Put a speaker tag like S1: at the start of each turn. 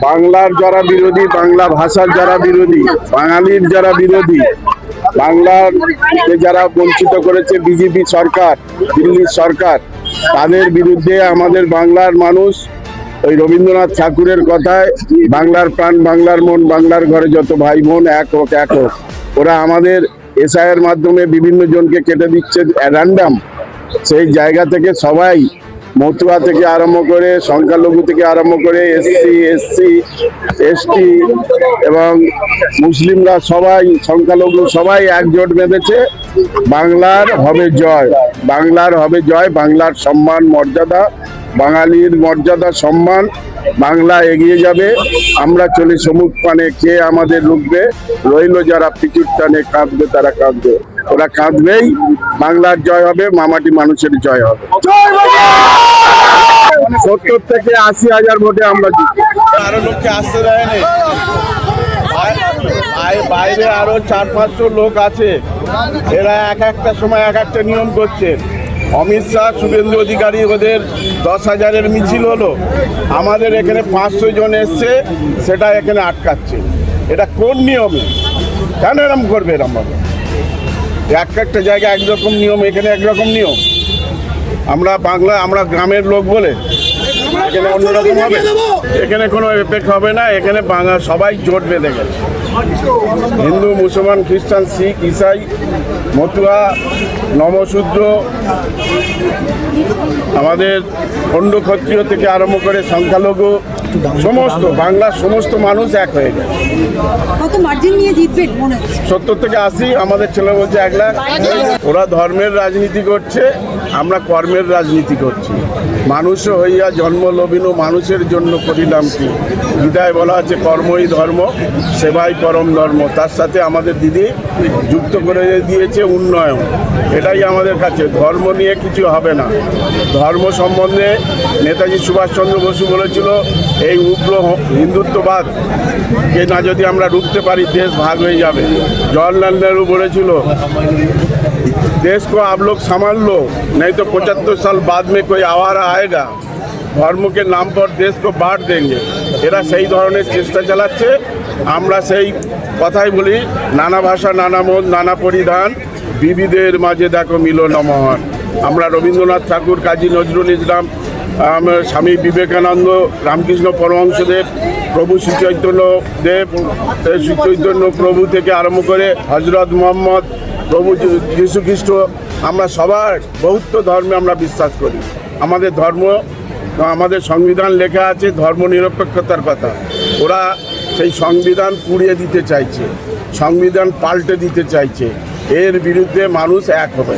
S1: বাংলার যারা বিরোধী, বাংলা ভাষার যারা বিরোধী, বাঙালির যারা বিরোধী, বাংলার যারা বঞ্চিত করেছে বিজেপি সরকার, দিল্লির সরকার, তাদের বিরুদ্ধে আমাদের বাংলার মানুষ ওই রবীন্দ্রনাথ ঠাকুরের কথায় বাংলার প্রাণ, বাংলার মন, বাংলার ঘরে যত ভাই বোন এক হোক এক হোক। ওরা আমাদের এসআইয়ের মাধ্যমে বিভিন্ন জনকে কেটে দিচ্ছে র্যান্ডাম। সেই জায়গা থেকে সবাই, মতুয়া থেকে আরম্ভ করে, সংখ্যালঘু থেকে আরম্ভ করে, এসসি এসটি এবং মুসলিমরা সবাই, সংখ্যালঘু সবাই একজোট বেঁধেছে। বাংলার হবে জয়, বাংলার হবে জয়, বাংলার সম্মান মর্যাদা, বাঙালির মর্যাদা সম্মান, বাংলা এগিয়ে যাবে। আমরা চলি সমুখ পানে, কে আমাদের রুখবে? রইল যারা পিছুর টানে, কাঁদবে তারা কাঁদবে, ওরা কাঁদবেই। বাংলার জয় হবে, মামাটি মানুষের জয় হবে। 70 থেকে 80,000 ভোটে আমরা জিতবো।
S2: আরো লোককে আসতে দেয়নি, বাইরে আরো 400-500 লোক আছে। এরা এক একটা সময় এক একটা নিয়ম করছে। অমিত শাহ, শুভেন্দু অধিকারী, ওদের 10,000-এর মিছিল হলো, আমাদের এখানে 500 জন এসছে, সেটা এখানে আটকাচ্ছে। এটা কোন নিয়মে? কেন এরকম করবে? এরকম একটা জায়গায় একরকম নিয়ম, এখানে একরকম নিয়ম। আমরা বাংলা, আমরা গ্রামের লোক বলে এখানে অন্যরকম হবে? এখানে কোনো এফেক্ট হবে না। এখানে বাংলা সবাই জোট বেঁধে গেছে। হিন্দু, মুসলমান, খ্রিস্টান, শিখ, ইসাই, মতুয়া, নমশূদ্র, আমাদের খণ্ড ক্ষত্রিয় থেকে আরম্ভ করে সংখ্যালঘু, সমস্ত বাংলার সমস্ত মানুষ এক হয়ে গেছে।
S3: কত মার্জিন নিয়ে জিতবেন মনে হচ্ছে?
S2: 70 থেকে 80। আমাদের ছেলে বলছে 1 লাখ। ওরা ধর্মের রাজনীতি করছে, আমরা কর্মের রাজনীতি করছি। মানুষ হইয়া জন্ম লবিনু, মানুষের জন্য করিলাম কি। গীতায় বলা আছে কর্মই ধর্ম, সেবাই পরম ধর্ম। তার সাথে আমাদের দিদি যুক্ত করে দিয়েছে উন্নয়ন। এটাই আমাদের কাছে। ধর্ম নিয়ে কিছু হবে না। ধর্ম সম্বন্ধে নেতাজি সুভাষচন্দ্র বসু বলেছিল, এই উগ্র হিন্দুত্ববাদ কে না যদি আমরা রুখতে পারি, দেশ ভাগ হয়ে যাবে। জওয়াহরলাল নেহরু বলেছিল, देश को आप लोग संभाल लो, नहीं तो 75 साल बाद में कोई आवारा आएगा, ধর্ম के नाम पर देश को बांट देंगे। এরা সেই ধরনের চেষ্টা চালাচ্ছে। আমরা সেই কথাই বলি, নানা ভাষা, নানা মত, নানা পরিধান, বিবিধের মাঝে দেখো মিলন মহান। আমরা রবীন্দ্রনাথ ঠাকুর, কাজী নজরুল ইসলাম, স্বামী বিবেকানন্দ, রামকৃষ্ণ পরমহংসদেব, প্রভু শ্রী চৈতন্য দেব, শ্রী চৈতন্য প্রভু থেকে আরম্ভ করে হজরত মোহাম্মদ, প্রভু যীশু খ্রিস্ট, আমরা সবার বহুত্ব ধর্মে আমরা বিশ্বাস করি। আমাদের ধর্ম, আমাদের সংবিধান লেখা আছে ধর্ম নিরপেক্ষতার কথা। ওরা সেই সংবিধান পুড়িয়ে দিতে চাইছে, সংবিধান পাল্টে দিতে চাইছে। এর বিরুদ্ধে মানুষ এক হবে।